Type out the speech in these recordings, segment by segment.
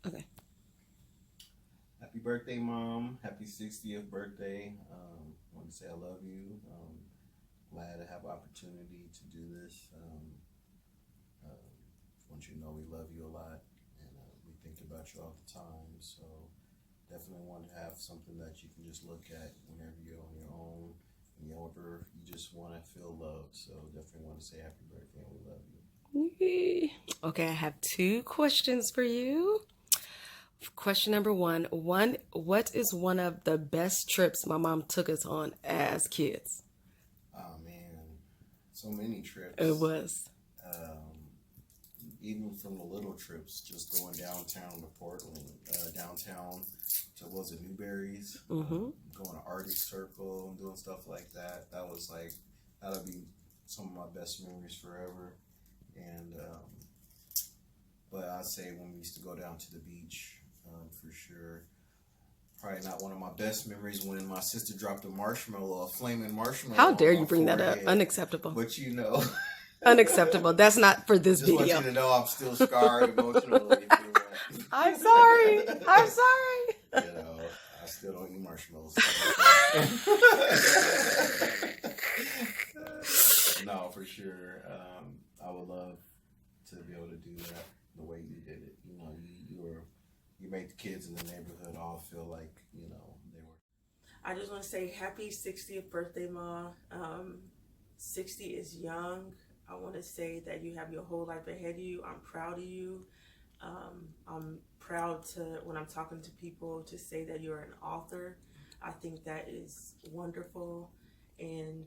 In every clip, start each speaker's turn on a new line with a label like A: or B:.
A: Okay.
B: Happy birthday, Mom. Happy 60th birthday. I want to say I love you. Glad to have opportunity to do this. Want you to know we love you a lot, and we think about you all the time. So definitely want to have something that you can just look at whenever you're on your own, whenever you just want to feel loved. So definitely want to say happy birthday and we love you.
A: Yay. Okay, I have 2 questions for you. Question number one, what is one of the best trips my mom took us on as kids?
B: Oh man, so many
A: It
B: trips.
A: was.
B: Even from the little trips, just going downtown to Portland, downtown to was it Newberry's,
A: Mm-hmm.
B: going to Arctic Circle and doing stuff like that. That was like that'll be some of my best memories forever. And but I'd say when we used to go down to the beach, for sure. Probably not one of my best memories when my sister dropped a flaming marshmallow.
A: How dare
B: on
A: you
B: my
A: bring that up?
B: forehead.
A: Unacceptable.
B: But you know.
A: Unacceptable. That's not for this
B: Just want
A: video.
B: you to know I'm still scarred emotionally.
A: I'm sorry. I'm sorry.
B: You know, I still don't eat marshmallows. No, for sure. I would love to be able to do that the way you did it. You know, you made the kids in the neighborhood all feel like, you know, they were.
C: I just want to say happy 60th birthday, Ma. 60 is young. I want to say that you have your whole life ahead of you. I'm proud of you. I'm proud to, when I'm talking to people, to say that you're an author. I think that is wonderful. And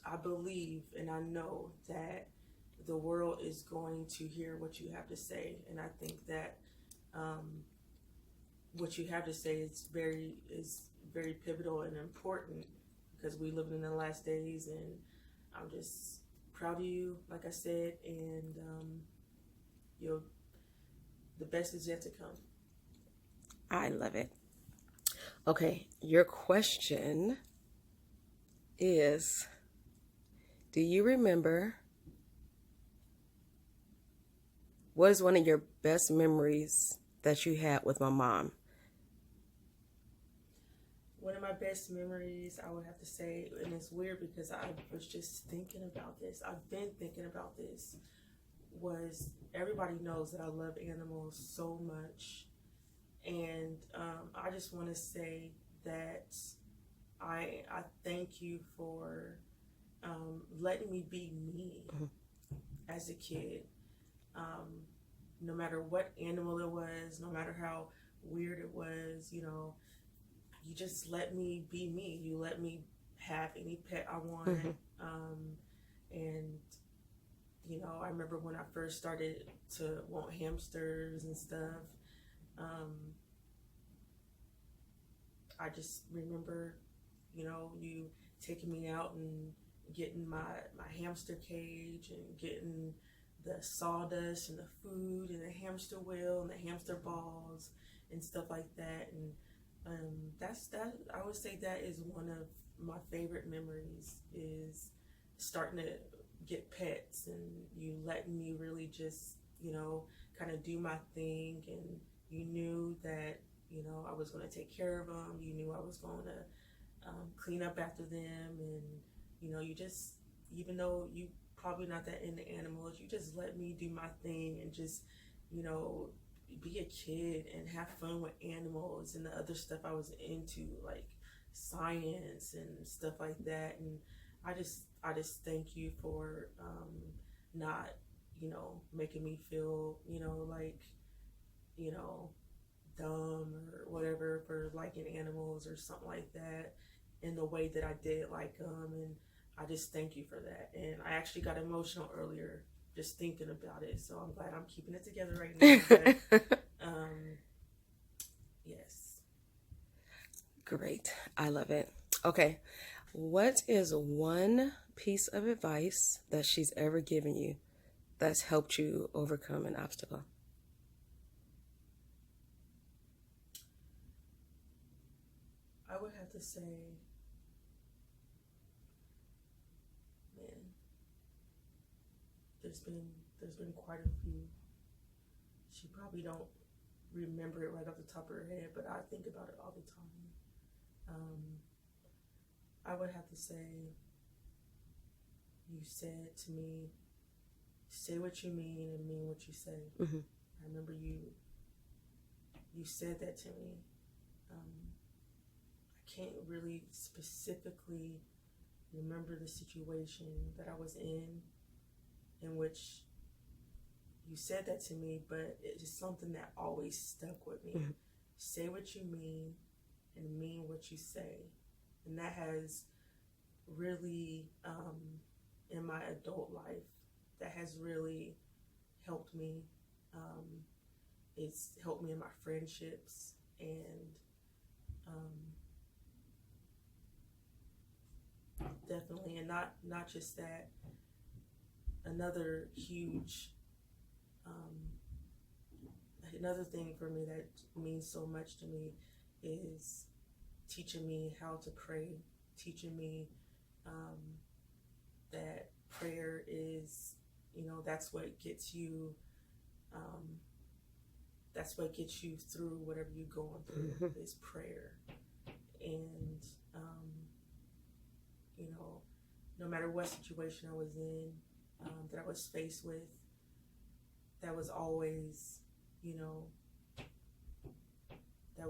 C: I believe and I know that the world is going to hear what you have to say. And I think that what you have to say is very pivotal and important because we live in the last days, and I'm just proud of you, like I said, and the best is yet to come.
A: I love it. Okay, your question is, do you remember what is one of your best memories that you had with my mom?
C: One of my best memories, I would have to say, and it's weird because I was just thinking about this. I've been thinking about this. Was everybody knows that I love animals so much, and I just want to say that I thank you for letting me be me as a kid. No matter what animal it was, no matter how weird it was, you know. You just let me be me. You let me have any pet I wanted. And, you know, I remember when I first started to want hamsters and stuff. I just remember, you know, you taking me out and getting my hamster cage and getting the sawdust and the food and the hamster wheel and the hamster balls and stuff like that. And I would say that is one of my favorite memories, is starting to get pets and you letting me really just, you know, kind of do my thing, and you knew that, you know, I was going to take care of them. You knew I was going to clean up after them, and, you know, you just, even though you probably not that into animals, you just let me do my thing and just, you know, be a kid and have fun with animals and the other stuff I was into, like science and stuff like that. And I just thank you for not, you know, making me feel, you know, like, you know, dumb or whatever for liking animals or something like that in the way that I did like them. And I just thank you for that. And I actually got emotional earlier just thinking about it, so I'm glad I'm keeping it together right now. But, yes.
A: Great. I love it. Okay. What is one piece of advice that she's ever given you that's helped you overcome an obstacle?
C: I would have to say, man, there's been quite a few. She probably don't remember it right off the top of her head, but I think about it all the time. I would have to say, you said to me, say what you mean and mean what you say.
A: Mm-hmm.
C: I remember you said that to me. I can't really specifically remember the situation that I was in which you said that to me, but it's just something that always stuck with me.
A: Mm-hmm.
C: Say what you mean and mean what you say. And that has really, in my adult life, that has really helped me. It's helped me in my friendships, and definitely, and not just that. Another huge, another thing for me that means so much to me is teaching me how to pray, teaching me that prayer is, that's what gets you, through whatever you're going through, is prayer. And, no matter what situation I was in, that I was faced with, that was always, that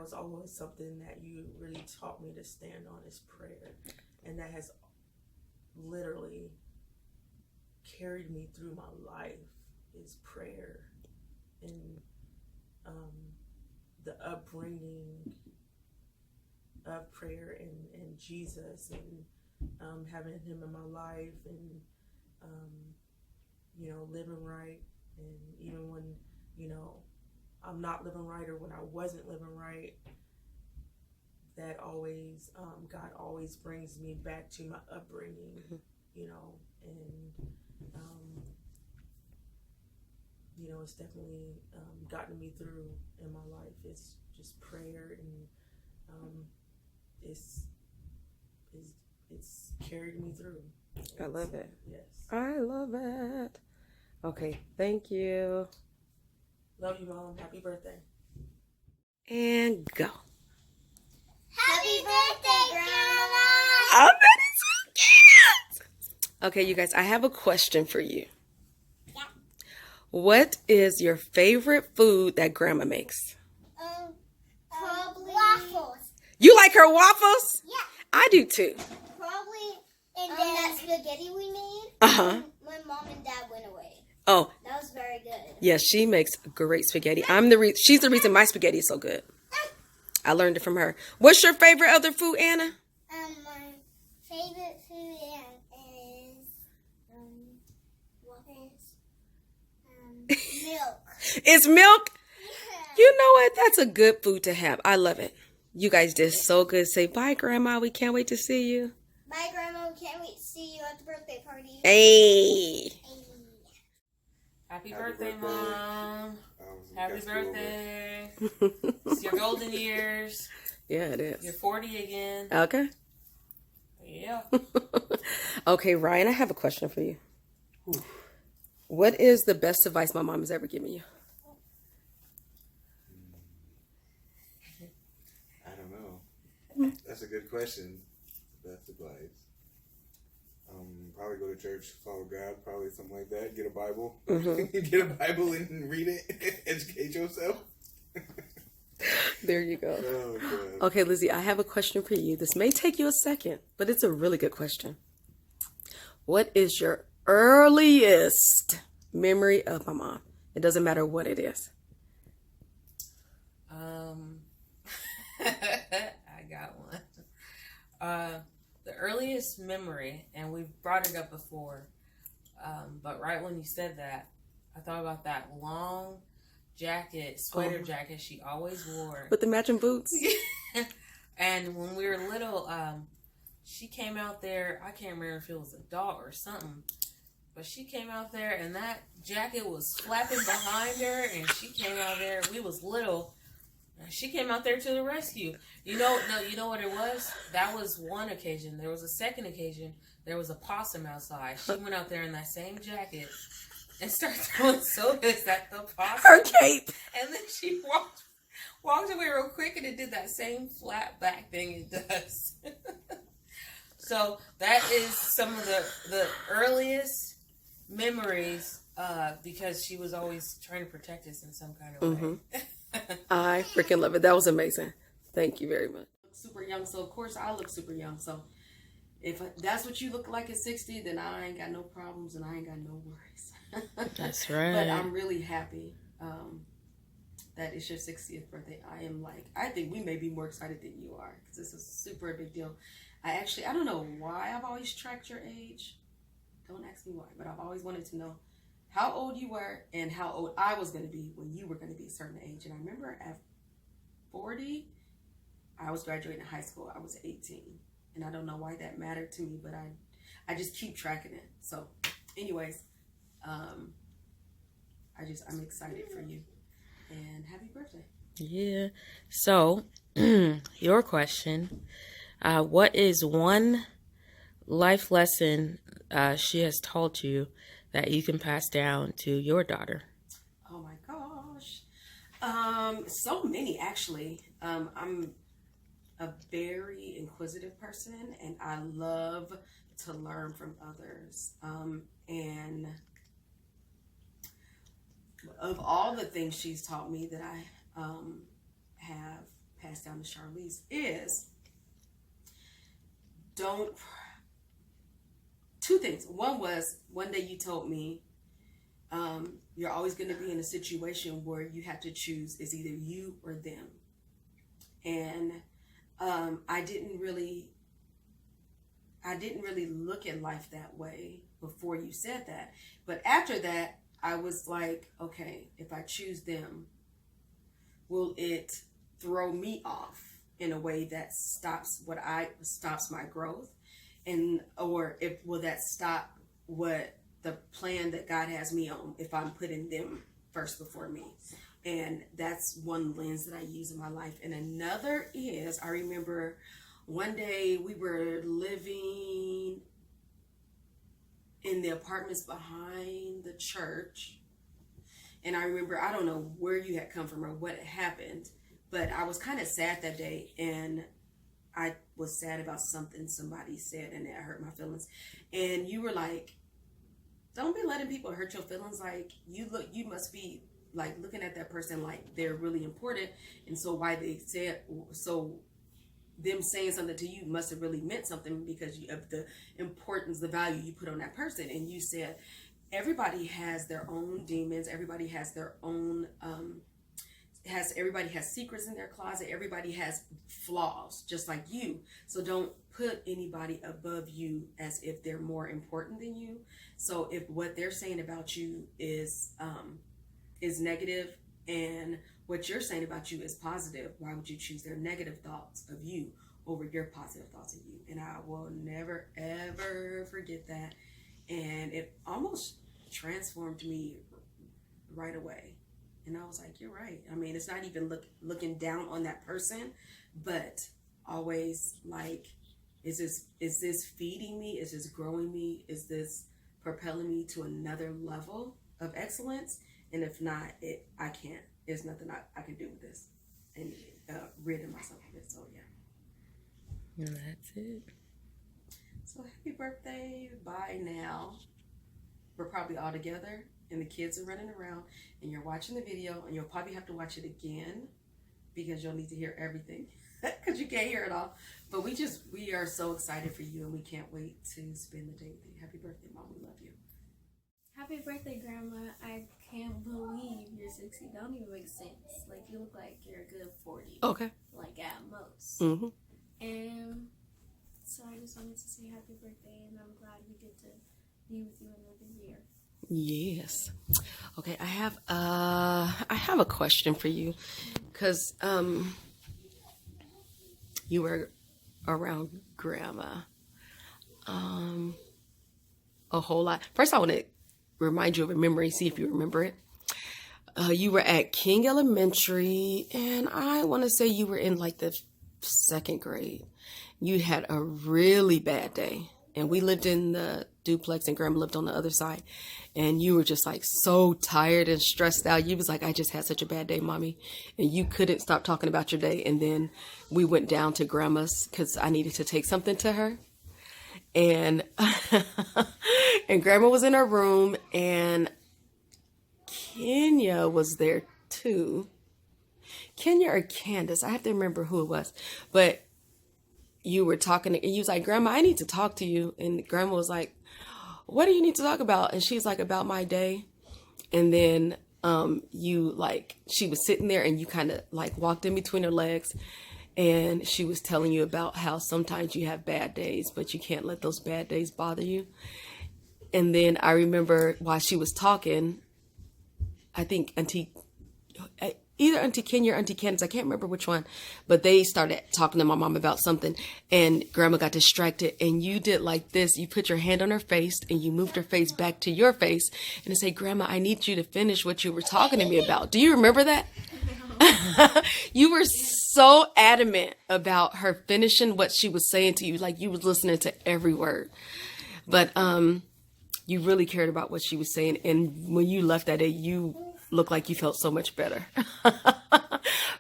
C: was always something that you really taught me to stand on, is prayer. And that has literally carried me through my life, is prayer. And the upbringing of prayer and Jesus, and having him in my life, and living right. And even when I'm not living right, or when I wasn't living right, that always God always brings me back to my upbringing. And it's definitely gotten me through in my life. It's just prayer, and it's carried me through.
A: I love it.
C: Yes.
A: I love it. Okay, thank you.
C: Love you, Mom. Happy birthday.
A: And go.
D: Happy birthday, Grandma!
A: Oh, that is so cute! Okay, you guys, I have a question for you.
D: Yeah.
A: What is your favorite food that Grandma makes?
D: Probably waffles.
A: You like her waffles?
D: Yeah.
A: I do too.
D: Probably that spaghetti we made.
A: Uh-huh.
D: When Mom and Dad went away.
A: Oh,
D: That was very good.
A: yes, she makes great spaghetti. She's the reason my spaghetti is so good. I learned it from her. What's your favorite other food, Anna?
D: My favorite food is milk.
A: It's milk?
D: Yeah.
A: You know what? That's a good food to have. I love it. You guys did so good. Say bye, Grandma. We can't wait to see you.
D: Bye, Grandma. We can't wait to see you at the birthday party.
A: Hey.
C: Happy birthday, Mom. Happy
B: That's
C: birthday. It's your golden years.
A: Yeah, it is.
C: You're 40 again.
A: Okay.
C: Yeah.
A: Okay, Ryan, I have a question for you. What is the best advice my mom has ever given you?
B: I don't know. That's a good question. Best advice. Probably go to church, follow God, probably something like that. Get a Bible. Get a Bible and read it. Educate yourself.
A: There you go.
B: Oh, God.
A: Okay, Lizzie, I have a question for you. This may take you a second, but it's a really good question. What is your earliest memory of my mom? It doesn't matter what it is.
C: I got one. The earliest memory, and we've brought it up before, but right when you said that, I thought about that long jacket, sweater jacket she always wore.
A: With the matching boots?
C: And when we were little, she came out there, I can't remember if it was a dog or something, but she came out there and that jacket was flapping behind her, and she came out there, we was little, and she came out there to the rescue. You know what it was? That was one occasion. There was a second occasion. There was a possum outside. She went out there in that same jacket
E: and start throwing sodas at the faucet.
A: Her cape.
E: And then she walked away real quick, and it did that same flat back thing it does. So that is some of the earliest memories, because she was always trying to protect us in some kind of way.
A: I freaking love it. That was amazing. Thank you very much.
E: Super young, so of course I look super young. So if that's what you look like at 60, then I ain't got no problems and I ain't got no worries.
A: That's right.
E: But I'm really happy that it's your 60th birthday. I think we may be more excited than you are, because this is super big deal. I don't know why I've always tracked your age. Don't ask me why, but I've always wanted to know how old you were and how old I was going to be when you were going to be a certain age. And I remember at 40, I was graduating high school. I was 18. And I don't know why that mattered to me, but I just keep tracking it. So anyways, I'm excited for you. And happy birthday.
A: Yeah. So, your question, what is one life lesson she has taught you that you can pass down to your daughter?
E: Oh my gosh. So many, actually. I'm a very inquisitive person, and I love to learn from others. And of all the things she's taught me that I have passed down to Charlize is two things. One was, one day you told me you're always going to be in a situation where you have to choose, it's either you or them. And I didn't really look at life that way before you said that. But after that, I was like, okay, if I choose them, will it throw me off in a way that stops my growth? Will that stop what the plan that God has me on if I'm putting them first before me? And that's one lens that I use in my life. And another is, I remember one day we were living in the apartments behind the church. And I remember, I don't know where you had come from or what had happened, but I was kind of sad that day. And I was sad about something somebody said, and it hurt my feelings. And you were like, don't be letting people hurt your feelings. Like, you must be like looking at that person like they're really important. And so them saying something to you must have really meant something because of the importance, the value you put on that person. And you said, everybody has their own demons. Everybody has their own, everybody has secrets in their closet. Everybody has flaws, just like you. So don't put anybody above you as if they're more important than you. So if what they're saying about you is negative and what you're saying about you is positive, why would you choose their negative thoughts of you over your positive thoughts of you? And I will never, ever forget that. And it almost transformed me right away. And I was like, you're right. I mean, it's not even looking down on that person, but always like, is this feeding me? Is this growing me? Is this propelling me to another level of excellence? And if not, I can't. There's nothing I can do with this, and rid myself of it. So yeah.
A: And that's it.
E: So happy birthday! Bye now. We're probably all together, and the kids are running around, and you're watching the video, and you'll probably have to watch it again because you'll need to hear everything because you can't hear it all. But we are so excited for you, and we can't wait to spend the day with you. Happy birthday, Mom! We love you.
F: Happy birthday, Grandma. I can't believe you're 60. That don't even make sense. Like, you look like you're a good 40.
A: Okay.
F: Like, at most.
A: Mm-hmm.
F: And so I just wanted to say happy birthday, and I'm glad we get to be with you another year.
A: Yes. Okay, I have a question for you, because you were around Grandma a whole lot. First, I want to remind you of a memory, see if you remember it. You were at King Elementary, and I want to say you were in like the 2nd grade. You had a really bad day, and we lived in the duplex and grandma lived on the other side. And you were just like so tired and stressed out. You was like, I just had such a bad day, mommy. And you couldn't stop talking about your day. And then we went down to grandma's because I needed to take something to her. And and grandma was in her room, and Kenya was there too. Kenya or Candace, I have to remember who it was. But you were talking, and you was like, Grandma, I need to talk to you. And grandma was like, what do you need to talk about? And she's like, about my day. And then you like, she was sitting there and you kind of like walked in between her legs, and she was telling you about how sometimes you have bad days, but you can't let those bad days bother you. And then I remember while she was talking, I think either Auntie Kenya or Auntie Candace, I can't remember which one, but they started talking to my mom about something, and grandma got distracted, and you did like this. You put your hand on her face and you moved her face back to your face and say, Grandma, I need you to finish what you were talking to me about. Do you remember that? You were so adamant about her finishing what she was saying to you, like you was listening to every word. But you really cared about what she was saying, and when you left that day, you looked like you felt so much better.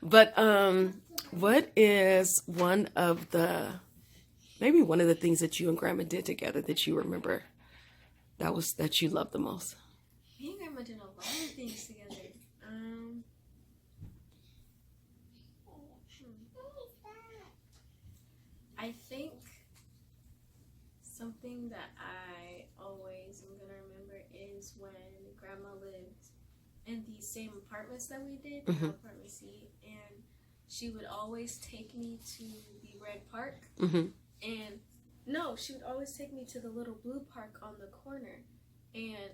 A: But what is one of the things that you and Grandma did together that you remember that you loved the most?
F: Me and Grandma did a lot of things together. I think something that I always am gonna remember is when Grandma lived in the same apartments that we did, apartment C, and she would always take me to the red park, and no, she would always take me to the little blue park on the corner. And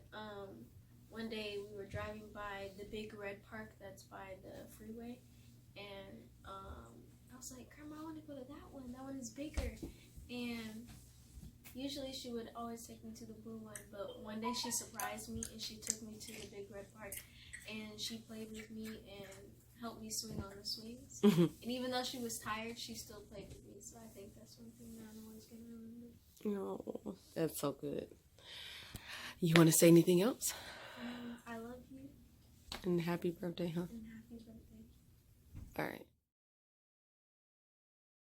F: one day we were driving by the big red park that's by the freeway, and I was like, Grandma, I want to go to that one. That one is bigger. And usually she would always take me to the blue one, but one day she surprised me and she took me to the big red park, and she played with me and helped me swing on the swings. And even though she was tired, she still played with me. So I think that's one thing that I'm always going to remember.
A: Oh, that's so good. You want to say anything else?
F: I love you.
A: And happy birthday, huh?
F: And happy birthday.
A: All right.